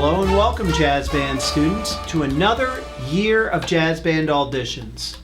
Hello and welcome, jazz band students, to another year of jazz band auditions.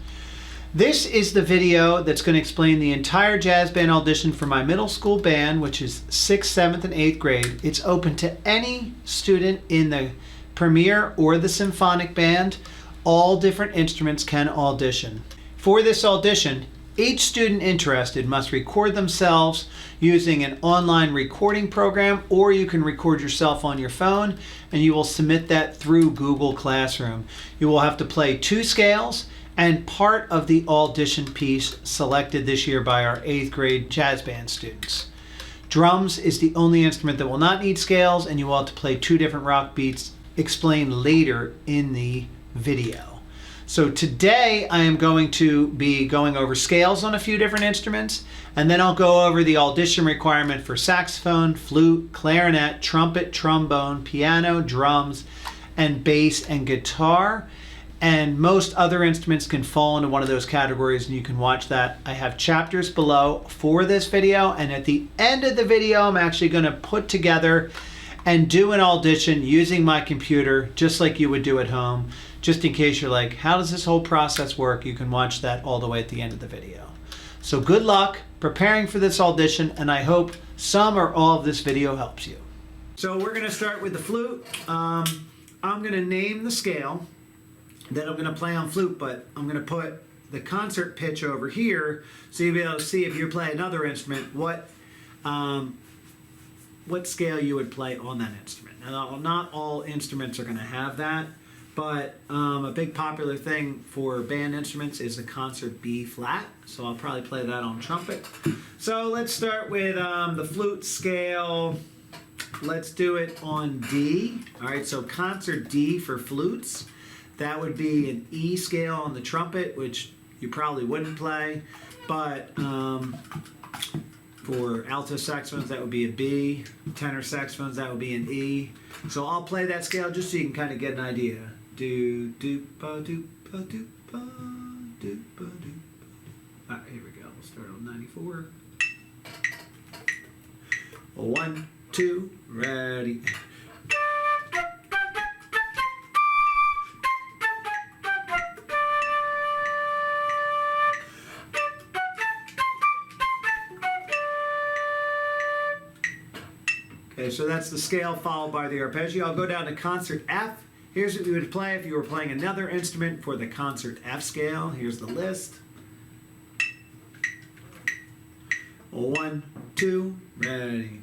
This is the video that's going to explain the entire jazz band audition for my middle school band, which is 6th, 7th, and 8th grade. It's open to any student in the premier or the symphonic band. All different instruments can audition. For this audition, each student interested must record themselves using an online recording program, or you can record yourself on your phone and you will submit that through Google Classroom. You will have to play 2 scales and part of the audition piece selected this year by our 8th grade jazz band students. Drums is the only instrument that will not need scales, and you will have to play 2 different rock beats explained later in the video. So today I am going to be going over scales on a few different instruments, and then I'll go over the audition requirement for saxophone, flute, clarinet, trumpet, trombone, piano, drums, and bass and guitar. And most other instruments can fall into one of those categories, and you can watch that. I have chapters below for this video, and at the end of the video I'm actually going to put together and do an audition using my computer just like you would do at home. Just in case you're like, how does this whole process work? You can watch that all the way at the end of the video. So good luck preparing for this audition, and I hope some or all of this video helps you. So we're going to start with the flute. I'm going to name the scale that I'm going to play on flute, but I'm going to put the concert pitch over here so you'll be able to see, if you play another instrument, what scale you would play on that instrument. Now, not all instruments are going to have that, but a big popular thing for band instruments is the concert B flat, so I'll probably play that on trumpet. So let's start with the flute scale. Let's do it on D. All right, so concert D for flutes. That would be an E scale on the trumpet, which you probably wouldn't play, but for alto saxophones, that would be a B. Tenor saxophones, that would be an E. So I'll play that scale just so you can kind of get an idea. Do, do, ba, do, ba, do, ba, do, ba, do. All right, here we go. We'll start on 94. 1, 2, ready. Okay, so that's the scale followed by the arpeggio. I'll go down to concert F. Here's what you would play if you were playing another instrument for the concert F scale. Here's the list. 1, 2, ready.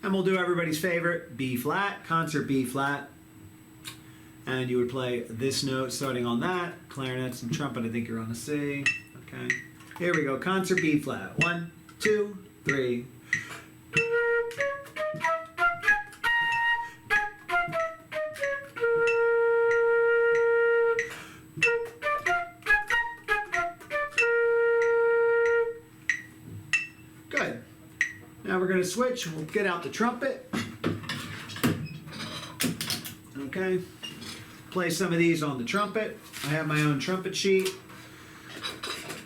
And we'll do everybody's favorite, B flat, concert B flat. And you would play this note starting on that. Clarinets and trumpet, I think you're on a C. Okay. Here we go, concert B flat. 1, 2, 3. Good. Now we're going to switch. We'll get out the trumpet. Okay. Play some of these on the trumpet. I have my own trumpet sheet.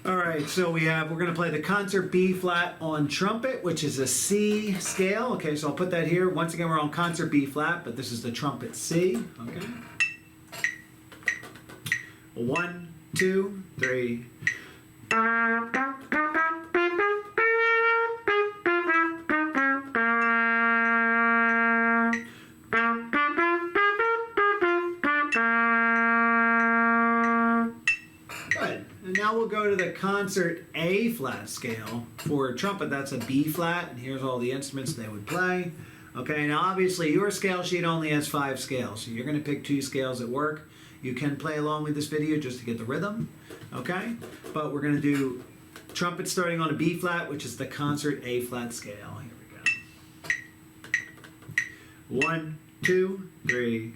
All right, so we're going to play the concert B flat on trumpet, which is a C scale. Okay, so I'll put that here. Once again, we're on concert B flat, but this is the trumpet C. Okay. 1, 2, 3. Now we'll go to the concert A flat scale. For trumpet, that's a B flat, and here's all the instruments they would play. Okay, now obviously your scale sheet only has 5 scales, so you're going to pick 2 scales at work. You can play along with this video just to get the rhythm, okay? But we're going to do trumpet starting on a B flat, which is the concert A flat scale. Here we go. 1, 2, 3.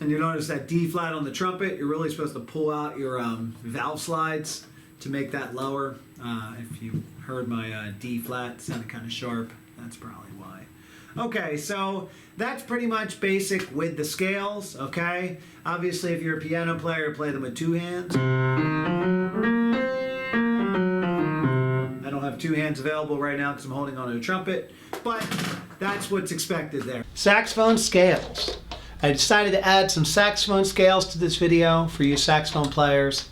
And you notice that D flat on the trumpet, you're really supposed to pull out your valve slides to make that lower. If you heard my D flat, it sounded kind of sharp. That's probably why. Okay, so that's pretty much basic with the scales, okay? Obviously, if you're a piano player, play them with two hands. I don't have two hands available right now because I'm holding onto a trumpet, but that's what's expected there. Saxophone scales. I decided to add some saxophone scales to this video for you saxophone players.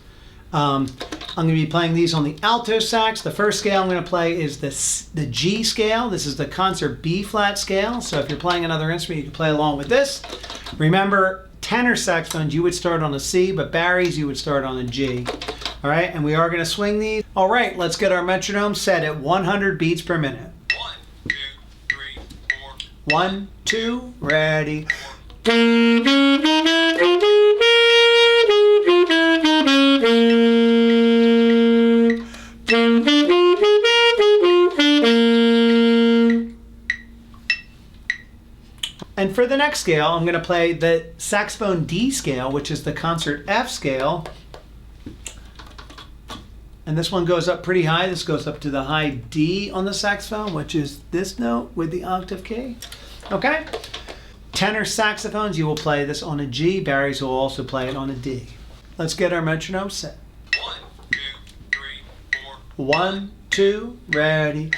I'm going to be playing these on the alto sax. The first scale I'm going to play is the G scale. This is the concert B flat scale. So if you're playing another instrument, you can play along with this. Remember, tenor saxophones, you would start on a C, but baries, you would start on a G. All right, and we are going to swing these. All right, let's get our metronome set at 100 beats per minute. 1, 2, 3, 4. 1, 2, ready. And for the next scale, I'm going to play the saxophone D scale, which is the concert F scale. And this one goes up pretty high. This goes up to the high D on the saxophone, which is this note with the octave key. Okay? Tenor saxophones, you will play this on a G. Baries will also play it on a D. Let's get our metronome set. 1, 2, 3, 4. 1, 2, ready.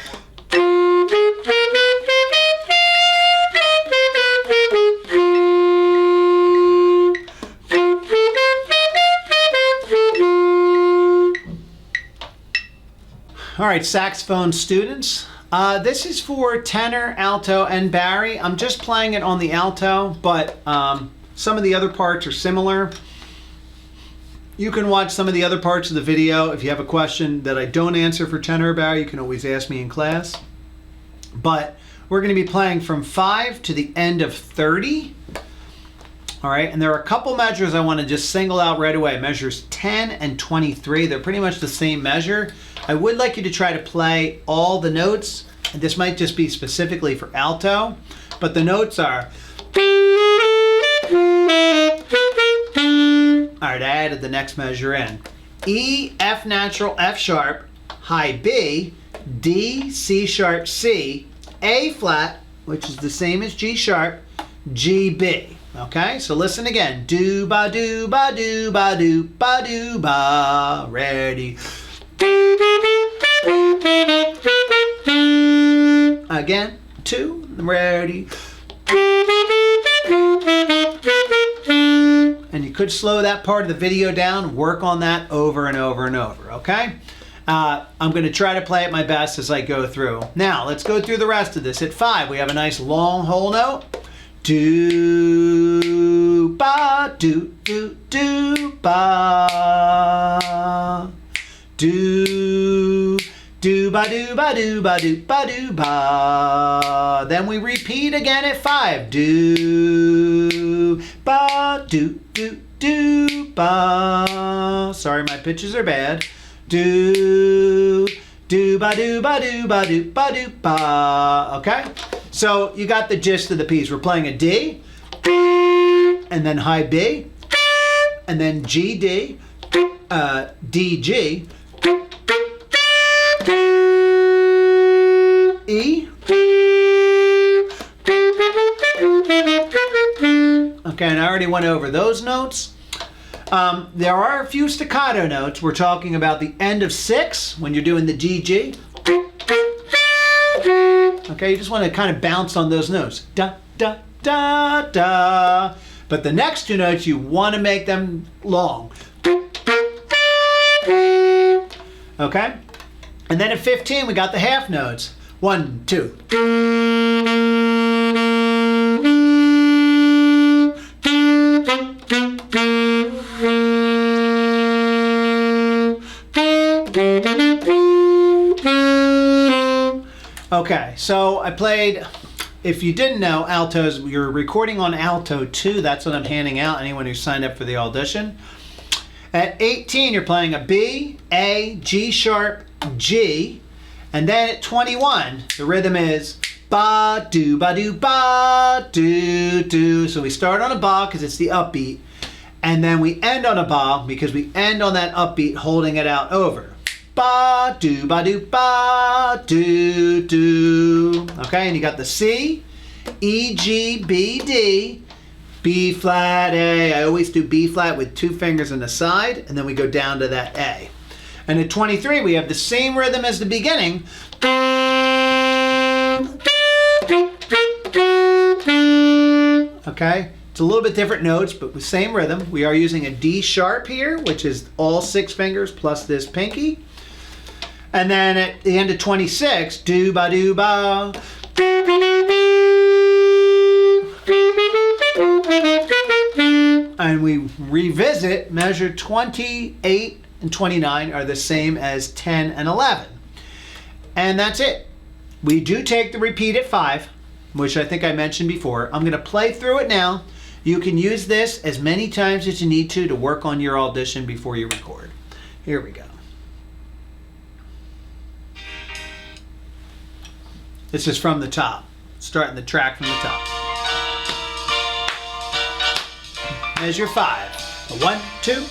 All right, saxophone students. This is for tenor, alto, and bari. I'm just playing it on the alto, but some of the other parts are similar. You can watch some of the other parts of the video. If you have a question that I don't answer for tenor or bari, you can always ask me in class. But we're going to be playing from 5 to the end of 30. All right, and there are a couple measures I want to just single out right away. Measures 10 and 23. They're pretty much the same measure. I would like you to try to play all the notes. And this might just be specifically for alto, but the notes are. All right, I added the next measure in. E, F natural, F sharp, high B, D, C sharp, C, A flat, which is the same as G sharp, G, B. Okay, so listen again. Do ba do ba do ba do ba do ba. Ready. Again, 2, ready. And you could slow that part of the video down, work on that over and over and over, okay? I'm going to try to play it my best as I go through. Now, let's go through the rest of this. At 5, we have a nice long whole note. Do, ba, do, do, do, ba. Do, do, ba, do, ba, do, ba, do, ba, do, ba. Then we repeat again at 5. Do, ba, do, do, do, ba. Sorry, my pitches are bad. Do, do, ba, do, ba, do, ba, do, ba, do, ba. Okay? So you got the gist of the piece. We're playing a D, and then high B, and then G, D, D, G, E. Okay, and I already went over those notes. There are a few staccato notes. We're talking about the end of 6 when you're doing the G, G. Okay, you just want to kind of bounce on those notes. Da, da, da, da. But the next 2 notes, you want to make them long. Okay? And then at 15, we got the half notes. 1, 2. Okay, so I played, if you didn't know, altos, you're recording on alto 2. That's what I'm handing out, anyone who signed up for the audition. At 18, you're playing a B, A, G sharp, G. And then at 21, the rhythm is ba, do, ba, do, ba, do, do. So we start on a ba because it's the upbeat. And then we end on a ba because we end on that upbeat holding it out over. Ba, do, ba, do, ba, do, do. Okay, and you got the C, E, G, B, D, B flat, A. I always do B flat with 2 fingers on the side, and then we go down to that A. And at 23, we have the same rhythm as the beginning. Okay, it's a little bit different notes, but the same rhythm. We are using a D sharp here, which is all 6 fingers plus this pinky. And then at the end of 26, do ba do ba. And we revisit, measure 28 and 29 are the same as 10 and 11. And that's it. We do take the repeat at 5, which I think I mentioned before. I'm going to play through it now. You can use this as many times as you need to work on your audition before you record. Here we go. This is from the top, starting the track from the top. Measure 5. 1, 2.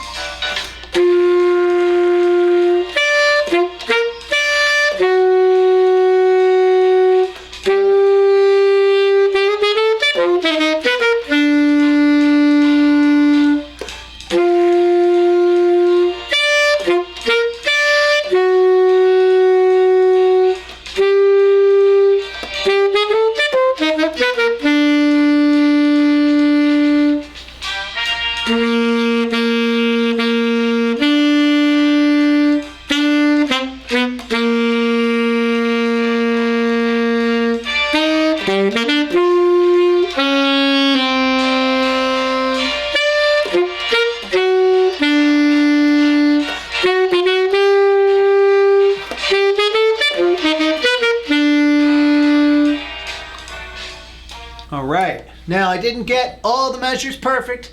All right, now I didn't get all the measures perfect,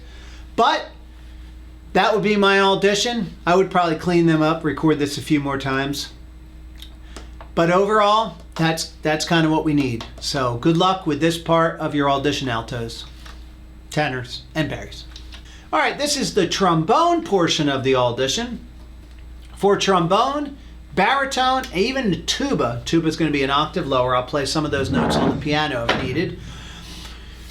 but that would be my audition. I would probably clean them up, record this a few more times. But overall, that's kind of what we need. So good luck with this part of your audition, altos, tenors, and bass. All right, this is the trombone portion of the audition. For trombone, baritone, and even the tuba. Tuba is going to be an octave lower. I'll play some of those notes on the piano if needed.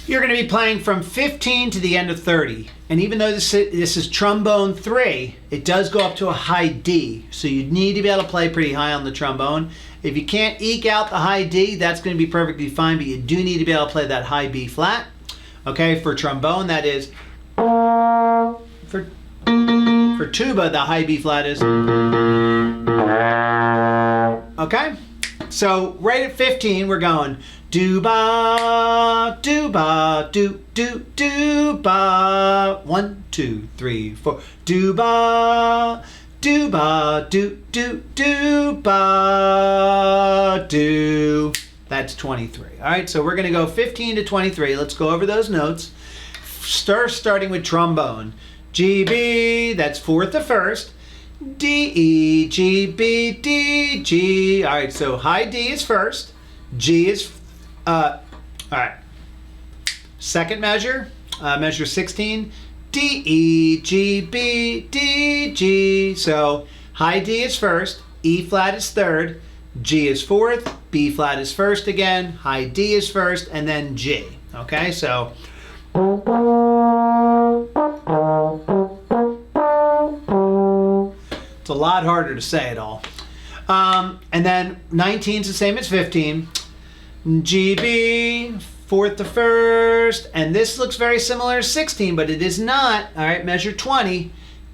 You're going to be playing from 15 to the end of 30. And even though this is trombone 3, it does go up to a high D. So you need to be able to play pretty high on the trombone. If you can't eke out the high D, that's going to be perfectly fine, but you do need to be able to play that high B flat. Okay, for trombone, that is. For tuba, the high B flat is. Okay, so right at 15, we're going do ba, do ba, do, do, do ba. 1, 2, 3, 4. Do ba, do ba, do, do, do ba, do. That's 23. All right, so we're going to go 15 to 23. Let's go over those notes. Starting with trombone. G, B, that's 4th to 1st. D, E, G, B, D, G. All right, so high D is 1st. G is, all right. Second measure, measure 16. D, E, G, B, D, G. So high D is 1st. E flat is 3rd. G is 4th. B flat is 1st again. High D is 1st, and then G. Okay, so. It's a lot harder to say it all. And then 19 is the same as 15. G, B, 4th to 1st. And this looks very similar to 16, but it is not. All right, measure 20.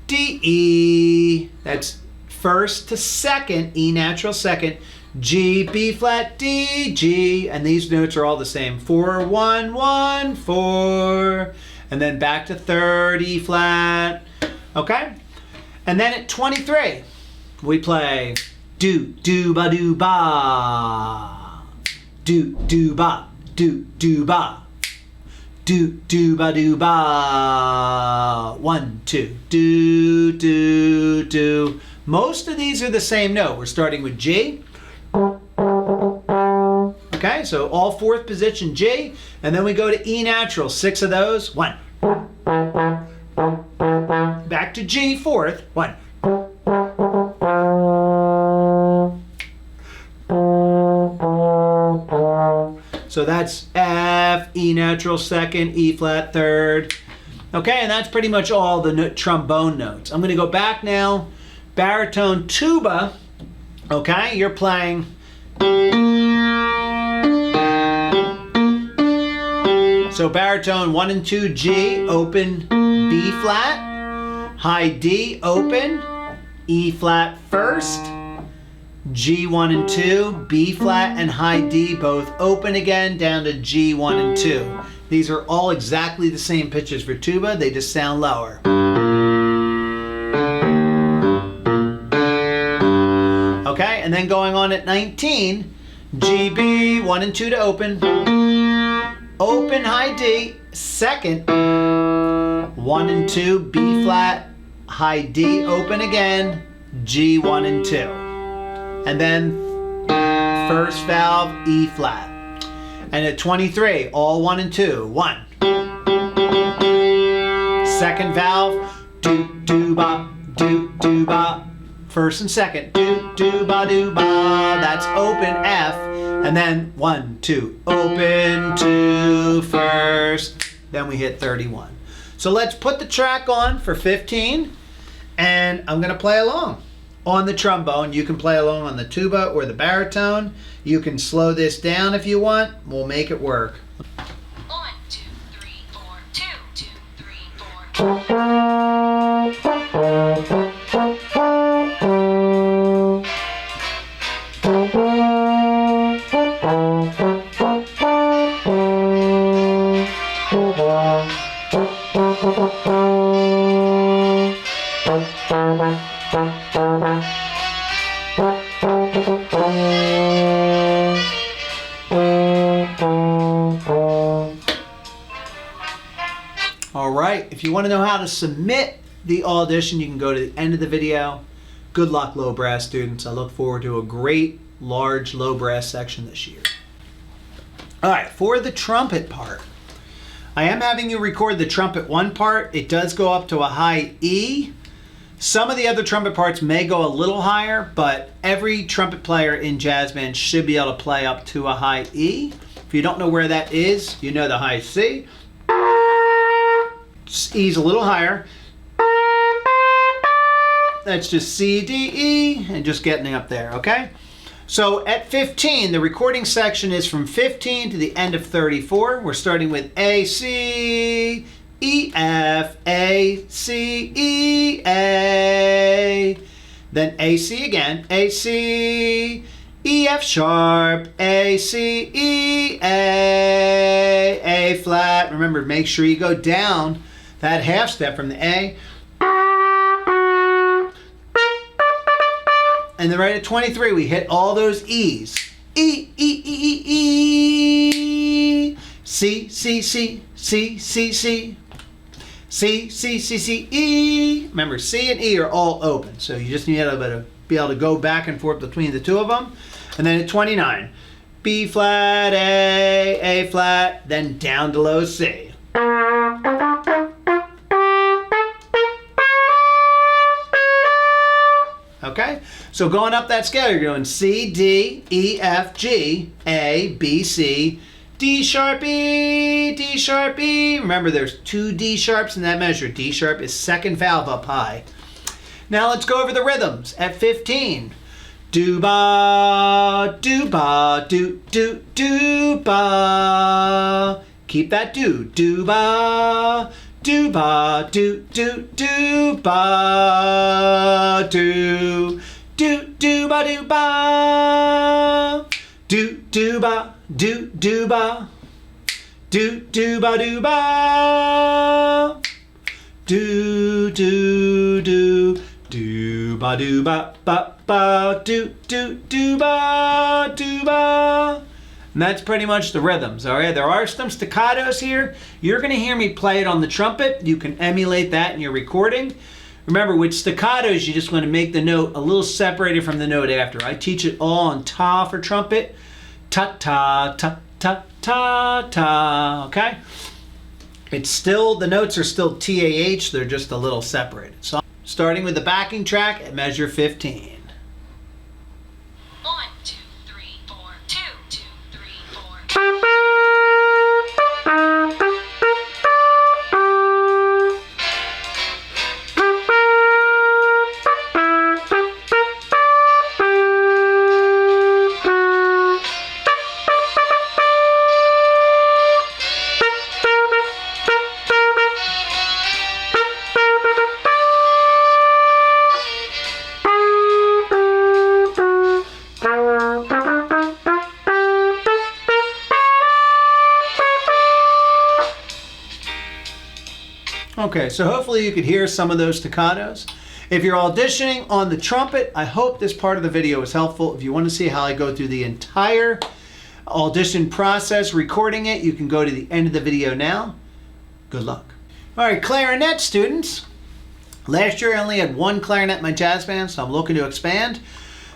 D, E. That's 1st to 2nd. E natural 2nd. G, B flat, D, G. And these notes are all the same. 4, 1, 1, 4. And then back to 3rd, E flat. Okay? And then at 23, we play do, do, ba, do, ba. Do, do, ba, do, do, ba. Do, do, ba, do, ba. 1, 2, do, do, do. Most of these are the same note. We're starting with G. Okay, so all fourth position G, and then we go to E natural, 6 of those. 1. Back to G fourth. 1. So that's F, E natural second, E flat third. Okay, and that's pretty much all the trombone notes. I'm going to go back now. Baritone tuba. Okay, you're playing. So baritone 1 and 2 G, open B flat, high D, open, E flat first, G 1 and 2, B flat and high D both open again, down to G 1 and 2. These are all exactly the same pitches for tuba, they just sound lower. Okay, and then going on at 19, G, B, 1 and 2 to open, open high D, second, 1 and 2, B flat, high D, open again, G 1 and 2. And then first valve, E flat. And at 23, all 1 and 2, 1. Second valve, do, do, ba, do, do, ba. First and second, do, do, ba, do, ba. That's open F. And then 1, 2, open 2 first. Then we hit 31. So let's put the track on for 15. And I'm going to play along. On the trombone, you can play along on the tuba or the baritone. You can slow this down if you want. We'll make it work. 1, 2, 3, 4, 2, 2, 3, 4. All right, if you want to know how to submit the audition, you can go to the end of the video. Good luck, low brass students. I look forward to a great, large low brass section this year. All right, for the trumpet part, I am having you record the trumpet 1 part. It does go up to a high E. Some of the other trumpet parts may go a little higher, but every trumpet player in jazz band should be able to play up to a high E. If you don't know where that is, you know the high C. E's a little higher. That's just C, D, E, and just getting up there, okay? So at 15, the recording section is from 15 to the end of 34. We're starting with A, C, E, F, A, C, E, A. Then A, C again, A, C, E, F sharp, A, C, E, A flat. Remember, make sure you go down that half step from the A. And then right at 23, we hit all those E's. E, E, E, E, E. C, C, C, C, C, C. C, C, C, C, E. Remember, C and E are all open. So you just need to be able to go back and forth between the two of them. And then at 29, B flat, A flat, then down to low C. Okay, so going up that scale, you're going C, D, E, F, G, A, B, C, D sharp, E, D sharp, E. Remember, there's 2 D sharps in that measure. D sharp is second valve up high. Now let's go over the rhythms. At 15, do ba, do ba, do, do, do ba. Keep that do, do ba. Do ba, do, do, do ba, do, do, do ba, do ba, do, do ba, do, do ba, do, do ba, do ba, do, do, do, do ba, do ba, ba, do, do, do ba, do ba. And that's pretty much the rhythms, all right? There are some staccatos here. You're going to hear me play it on the trumpet. You can emulate that in your recording. Remember, with staccatos, you just want to make the note a little separated from the note after. I teach it all on ta for trumpet. ta ta ta ta ta ta. Okay? It's still, the notes are still TAH, they're just a little separated. So starting with the backing track at measure 15. 1, 2, 3, 4, 2, 2, 3, 4. Okay, so hopefully you could hear some of those staccatos. If you're auditioning on the trumpet, I hope this part of the video was helpful. If you want to see how I go through the entire audition process, recording it, you can go to the end of the video now. Good luck. All right, clarinet students. Last year I only had one clarinet in my jazz band, so I'm looking to expand.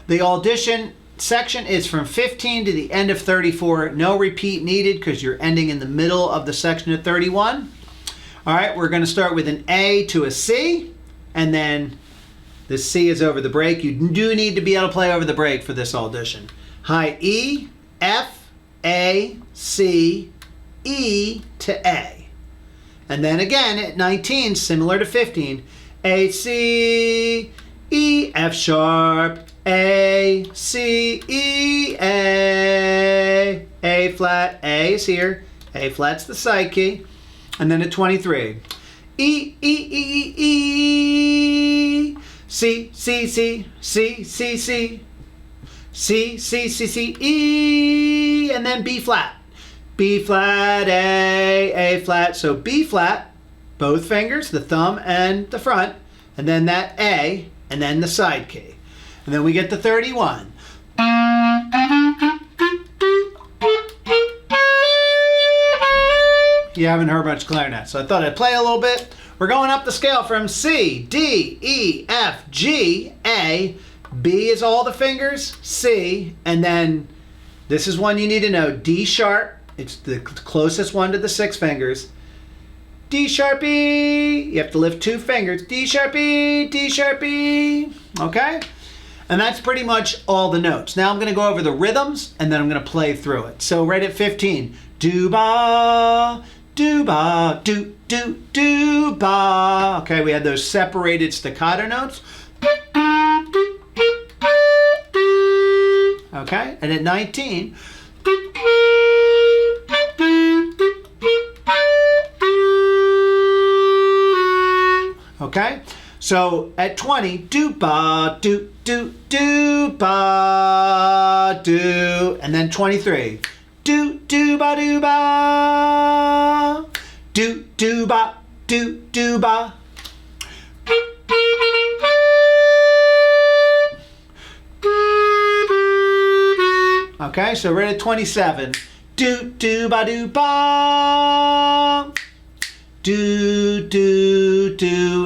The audition section is from 15 to the end of 34. No repeat needed because you're ending in the middle of the section at 31. All right, we're going to start with an A to a C, and then the C is over the break. You do need to be able to play over the break for this audition. High E, F, A, C, E to A. And then again at 19, similar to 15, A, C, E, F sharp, A, C, E, A flat, A is here, A flat's the side key. And then at 23, E, E, E, E, E, C, C, C, C, C, C, C, C, C, C, E, and then B flat. B flat, A flat. So B flat, both fingers, the thumb and the front, and then that A, and then the side key. And then we get to 31. You haven't heard much clarinet, so I thought I'd play a little bit. We're going up the scale from C, D, E, F, G, A. B is all the fingers, C, and then this is one you need to know, D sharp. It's the closest one to the 6 fingers. D sharp E. You have to lift 2 fingers. D sharp E, D sharp E. Okay? And that's pretty much all the notes. Now I'm going to go over the rhythms, and then I'm going to play through it. So right at 15, do-ba, do-ba, do-ba. Okay, we had those separated staccato notes. Okay, and at 19, okay, so at 20, do-ba, do-ba, do, and then 23, do-ba, do-ba, do-ba, do-ba. Okay, so right at 27, do-ba, do,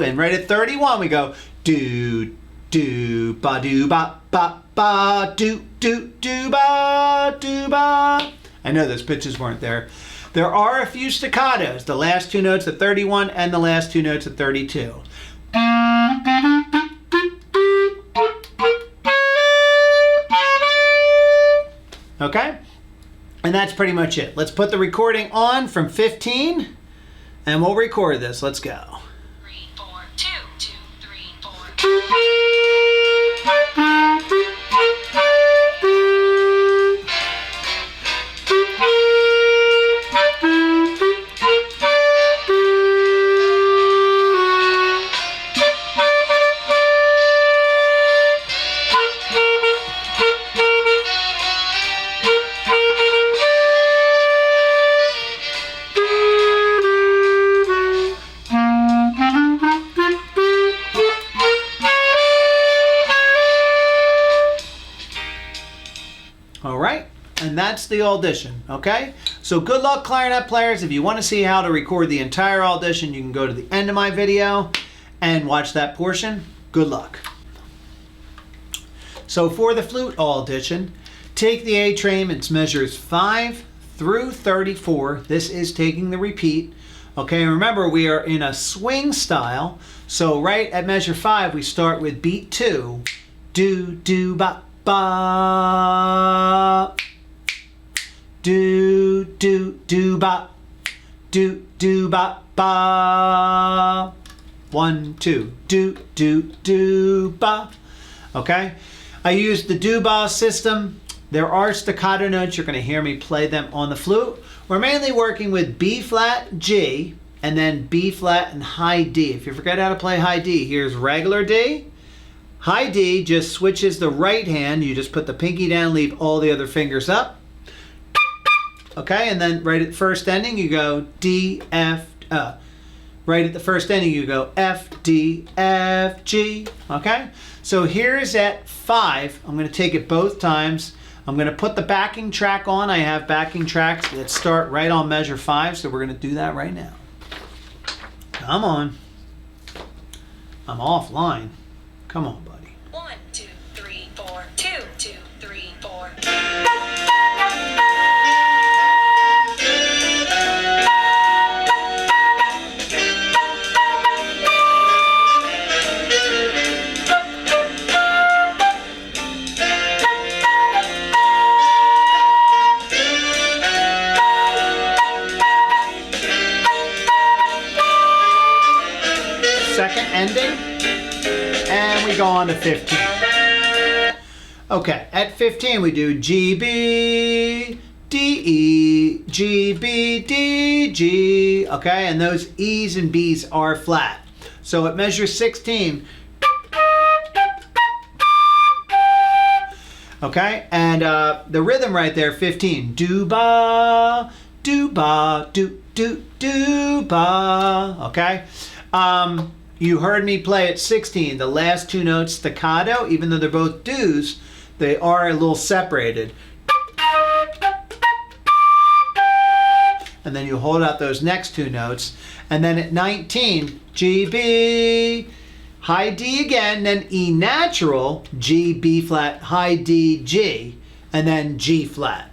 and right at 31 we go do ba, ba, ba, do ba. I know those pitches weren't there. There are a few staccatos, the last 2 notes at 31 and the last 2 notes at 32. Okay? And that's pretty much it. Let's put the recording on from 15 and we'll record this. Let's go. 3, 4, 2, 2, 3, 4. And that's the audition, okay? So good luck, clarinet players. If you want to see how to record the entire audition, you can go to the end of my video and watch that portion. Good luck. So for the flute audition, take the A train, it measures 5 through 34. This is taking the repeat. Okay, and remember we are in a swing style. So right at measure 5, we start with beat 2. Do, do, ba, ba. Do, do, do, ba. Do, do, ba, ba. 1, 2. Do, do, do, ba. Okay, I use the do, ba system. There are staccato notes. You're going to hear me play them on the flute. We're mainly working with B flat, G, and then B flat and high D. If you forget how to play high D, here's regular D. High D just switches the right hand. You just put the pinky down, leave all the other fingers up. Okay, and then right at first ending, you go D, F, right at the first ending, you go F, D, F, G. Okay, so here's at 5. I'm going to take it both times. I'm going to put the backing track on. I have backing tracks that start right on measure 5, so we're going to do that right now. Come on. I'm offline. Come on, buddy. 1, 2, 3, 4. 2, 2, 3, 4. Second ending, and we go on to 15. Okay, at 15 we do G, B, D, E, G, B, D, G. Okay, and those E's and B's are flat. So at measure 16, okay, and the rhythm right there, 15, do ba, do ba, do do do ba. Okay. You heard me play at 16, the last 2 notes staccato, even though they're both do's, they are a little separated. And then you hold out those next 2 notes. And then at 19, G, B, high D again, then E natural, G, B flat, high D, G, and then G flat.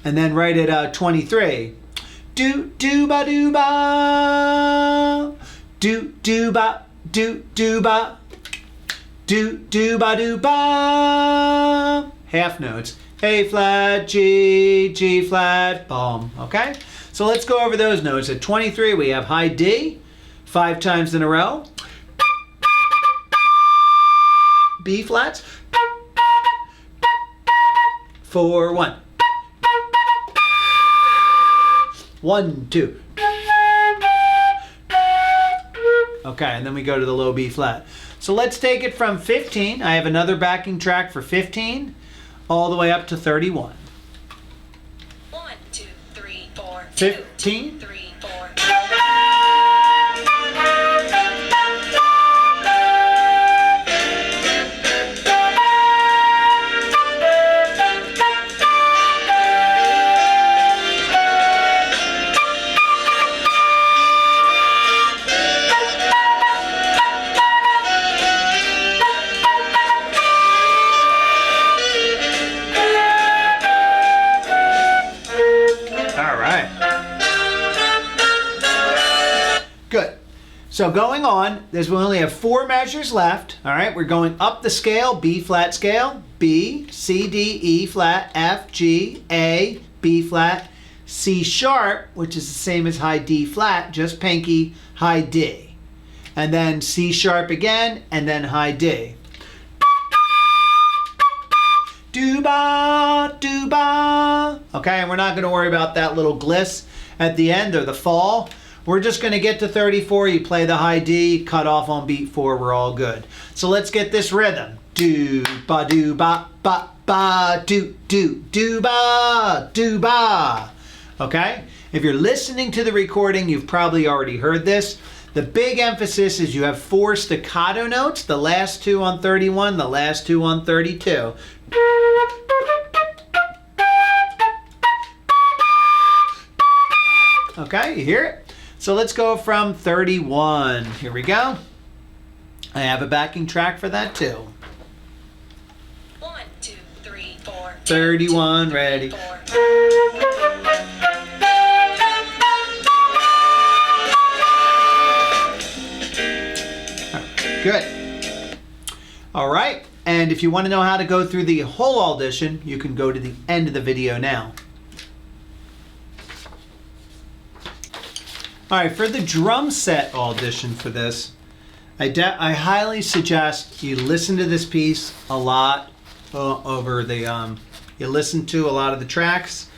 And then right at 23, do, do, ba, do, ba. Do, do, ba, do, do, ba. Do, do, ba, do, ba. Half notes. A flat, G, G flat, boom. Okay? So let's go over those notes. At 23, we have high D, 5 times in a row. B flats. 4, 1. 1, 2. Okay, and then we go to the low B flat. So let's take it from 15. I have another backing track for 15, all the way up to 31. 1, 2, 3, 4. 15. 2, 3, 4. So going on, we only have 4 measures left. All right, we're going up the scale, B flat scale, B, C, D, E flat, F, G, A, B flat, C sharp, which is the same as high D flat, just pinky, high D. And then C sharp again, and then high D. Do-ba, do-ba. Okay, and we're not gonna worry about that little gliss at the end or the fall. We're just going to get to 34. You play the high D, cut off on beat 4. We're all good. So let's get this rhythm. Do ba do ba ba ba do do do ba do ba. Okay? If you're listening to the recording, you've probably already heard this. The big emphasis is you have 4 staccato notes. The last 2 on 31, the last 2 on 32. Okay, you hear it? So let's go from 31. Here we go. I have a backing track for that too. 1, 2, 3, 4. 31, ready. Good. All right, and if you want to know how to go through the whole audition, you can go to the end of the video now. All right, for the drum set audition for this, I highly suggest you listen to this piece a lot over the, you listen to a lot of the tracks.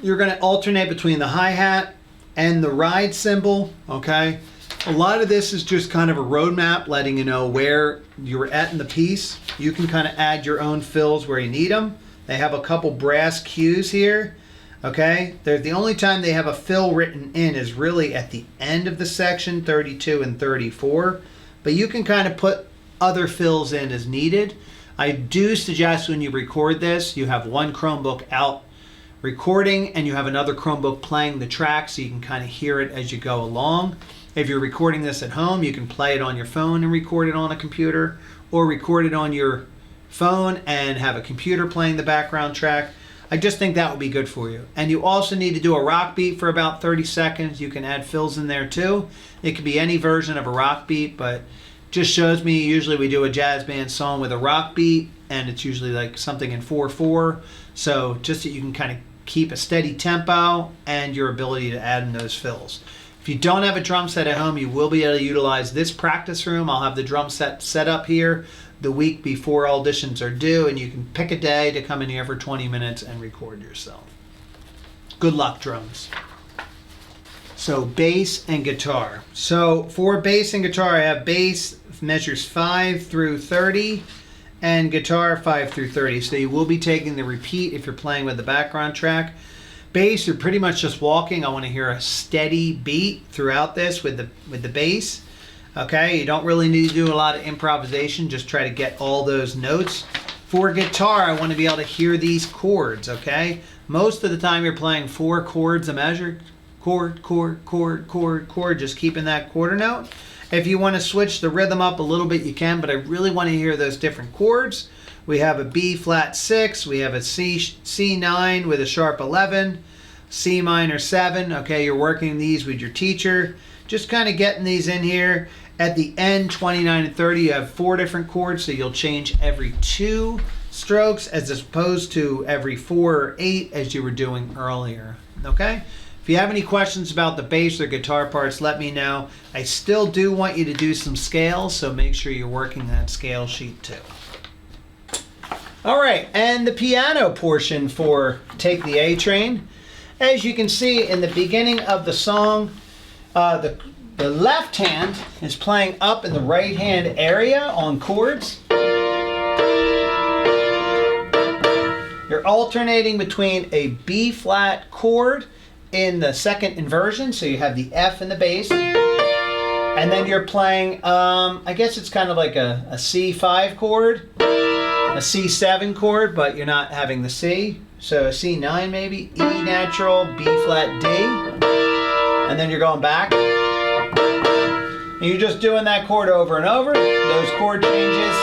You're going to alternate between the hi-hat and the ride cymbal, okay? A lot of this is just kind of a roadmap letting you know where you're at in the piece. You can kind of add your own fills where you need them. They have a couple brass cues here, okay? The only time they have a fill written in is really at the end of the section, 32 and 34. But you can kind of put other fills in as needed. I do suggest when you record this, you have one Chromebook out recording and you have another Chromebook playing the track so you can kind of hear it as you go along. If you're recording this at home, you can play it on your phone and record it on a computer, or record it on your phone and have a computer playing the background track. I just think that would be good for you. And you also need to do a rock beat for about 30 seconds. You can add fills in there too. It could be any version of a rock beat, but just shows me usually we do a jazz band song with a rock beat, and it's usually like something in 4/4. So just that you can kind of keep a steady tempo and your ability to add in those fills. If you don't have a drum set at home, you will be able to utilize this practice room. I'll have the drum set up here the week before auditions are due, and you can pick a day to come in here for 20 minutes and record yourself. Good luck, drums. So bass and guitar. So for bass and guitar, I have bass measures 5 through 30 and guitar 5 through 30. So you will be taking the repeat if you're playing with the background track. Bass, you're pretty much just walking. I want to hear a steady beat throughout this with the bass. Okay, you don't really need to do a lot of improvisation. Just try to get all those notes. For guitar, I want to be able to hear these chords, okay? Most of the time you're playing 4 chords a measure. Chord, chord, chord, chord, chord, just keeping that quarter note. If you want to switch the rhythm up a little bit, you can, but I really want to hear those different chords. We have a B flat 6, we have a C9 with a sharp 11, C minor 7. Okay, you're working these with your teacher. Just kind of getting these in here. At the end, 29 and 30, you have 4 different chords, so you'll change every 2 strokes as opposed to every 4 or 8 as you were doing earlier. Okay? If you have any questions about the bass or guitar parts, let me know. I still do want you to do some scales, so make sure you're working that scale sheet too. All right, and the piano portion for Take the A Train. As you can see in the beginning of the song, the left hand is playing up in the right hand area on chords. You're alternating between a B flat chord in the second inversion, so you have the F in the bass, and then you're playing, I guess it's kind of like a C5 chord, a C7 chord, but you're not having the C, so a C9 maybe, E natural, B flat, D, and then you're going back, and you're just doing that chord over and over, those chord changes,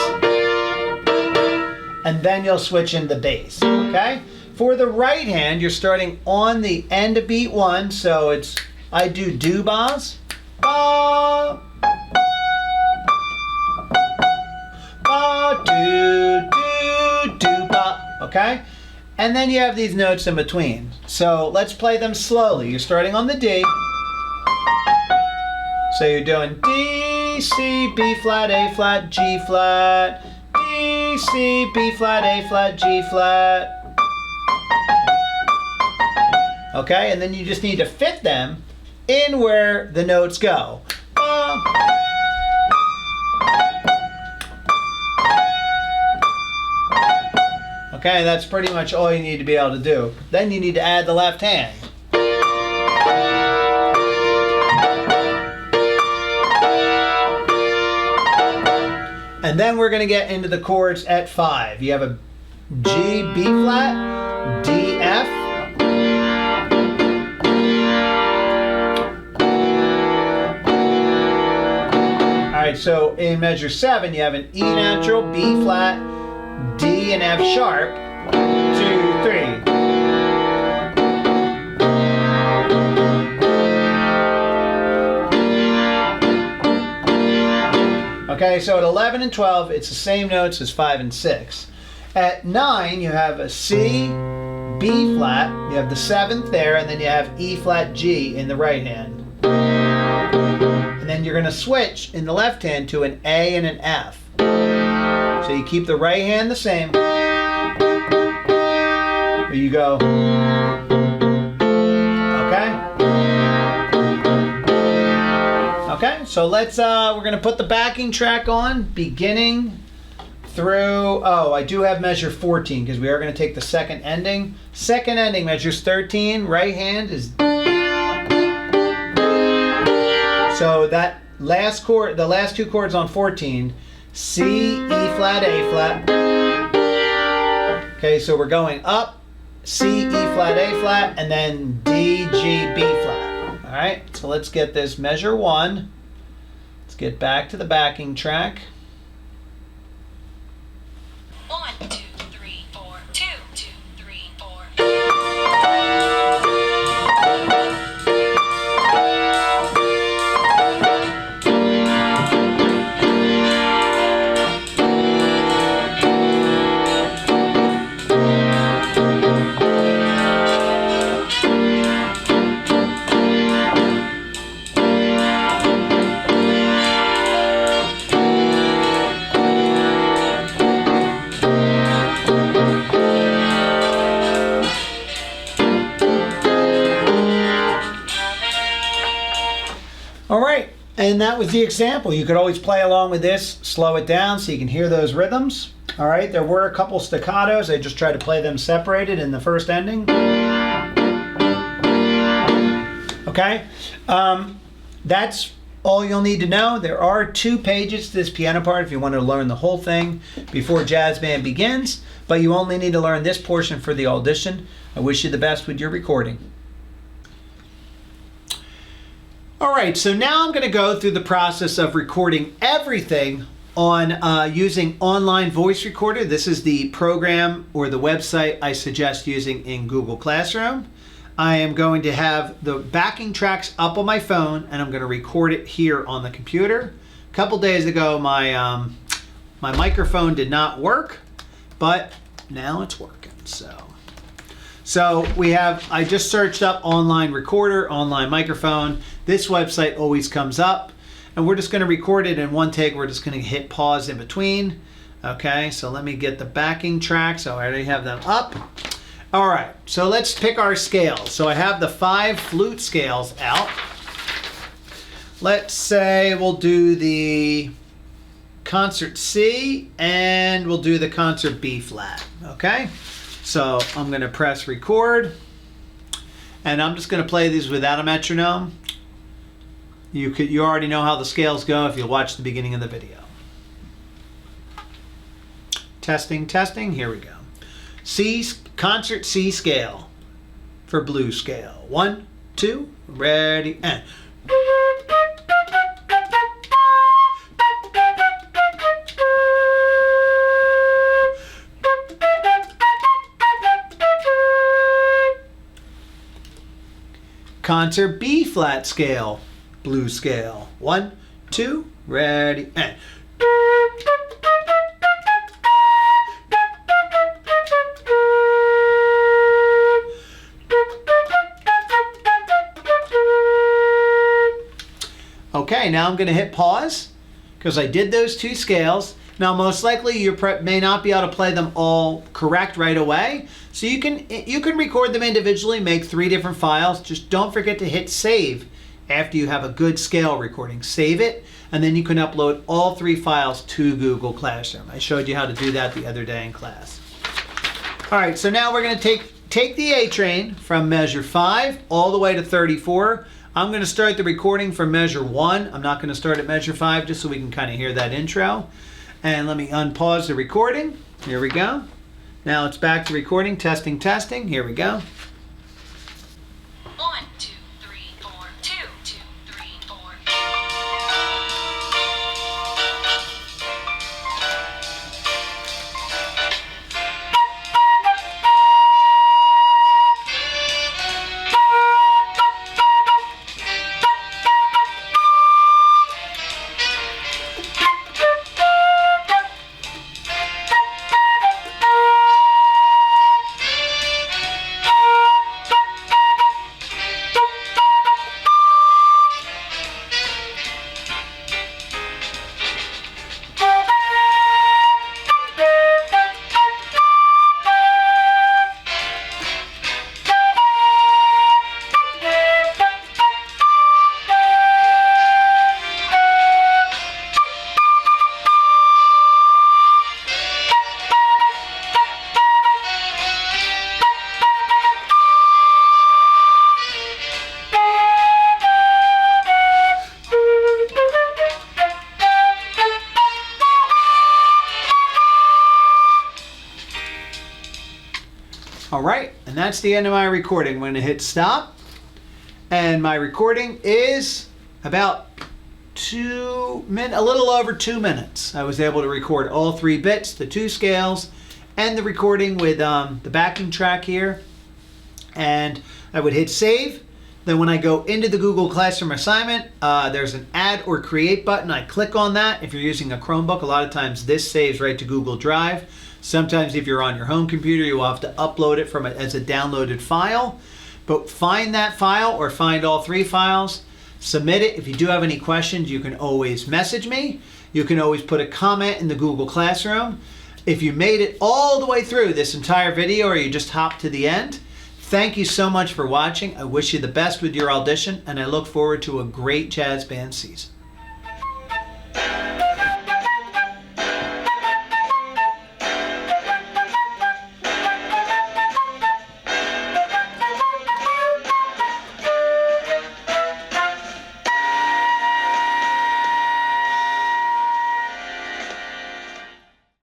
and then you'll switch into bass, okay? For the right hand, you're starting on the end of beat 1, so it's, I do do-bas, ba, ba, do, ba, okay? And then you have these notes in between. So let's play them slowly. You're starting on the D. So you're doing D, C, B flat, A flat, G flat, D, C, B flat, A flat, G flat. Okay, and then you just need to fit them in where the notes go. Okay, that's pretty much all you need to be able to do. Then you need to add the left hand. And then we're going to get into the chords at 5. You have a G, B flat, D, F. Alright, so in measure 7, you have an E natural, B flat, D and F sharp, 2, 3. Okay, so at 11 and 12, it's the same notes as 5 and 6. At 9, you have a C, B flat, you have the 7th there, and then you have E flat G in the right hand. And then you're going to switch in the left hand to an A and an F. So you keep the right hand the same. There you go. Okay, so let's, we're going to put the backing track on, beginning through, oh, I do have measure 14 because we are going to take the second ending. Second ending measures 13, right hand is, so that last chord, the last two chords on 14, C, E flat, A flat. Okay, so we're going up, C, E flat, A flat, and then D, G, B flat. All right, so let's get this measure 1. Let's get back to the backing track. 1, 2, 3, 4, 2, 2, 3, 4. All right, and that was the example. You could always play along with this, slow it down so you can hear those rhythms. All right, there were a couple staccatos. I just tried to play them separated in the first ending. Okay, that's all you'll need to know. There are 2 pages to this piano part if you want to learn the whole thing before jazz band begins, but you only need to learn this portion for the audition. I wish you the best with your recording. All right, so now I'm going to go through the process of recording everything on using Online Voice Recorder. This is the program or the website I suggest using in Google Classroom. I am going to have the backing tracks up on my phone, and I'm going to record it here on the computer. A couple days ago, my microphone did not work, but now it's working. So we have, I just searched up online recorder, online microphone. This website always comes up, and we're just going to record it in one take. We're just going to hit pause in between. Okay, so let me get the backing tracks. So I already have them up. All right, so let's pick our scales. So I have the 5 flute scales out. Let's say we'll do the concert C and we'll do the concert B flat. Okay, so I'm going to press record, and I'm just going to play these without a metronome. You already know how the scales go if you watch the beginning of the video. Testing, testing, here we go. C, concert C scale for blue scale. 1, 2, ready, and. Concert B flat scale, blue scale. 1, 2, ready, and. Okay, now I'm going to hit pause because I did those 2 scales. Now, most likely you may not be able to play them all correct right away. So you can record them individually, make 3 different files. Just don't forget to hit save after you have a good scale recording. Save it, and then you can upload all 3 files to Google Classroom. I showed you how to do that the other day in class. All right, so now we're going to take the A train from measure 5 all the way to 34. I'm going to start the recording from measure 1. I'm not going to start at measure 5 just so we can kind of hear that intro. And let me unpause the recording. Here we go. Now it's back to recording, testing, testing. Here we go. 1, 2, 3, 4, 2, 2, 3, 4. All right, and that's the end of my recording. I'm going to hit stop. And my recording is about a little over 2 minutes. I was able to record all 3 bits, the 2 scales, and the recording with the backing track here. And I would hit save. Then when I go into the Google Classroom assignment, there's an add or create button. I click on that. If you're using a Chromebook, a lot of times this saves right to Google Drive. Sometimes if you're on your home computer, you'll have to upload it as a downloaded file. But find that file or find all 3 files. Submit it. If you do have any questions, you can always message me. You can always put a comment in the Google Classroom. If you made it all the way through this entire video or you just hopped to the end, thank you so much for watching. I wish you the best with your audition, and I look forward to a great jazz band season.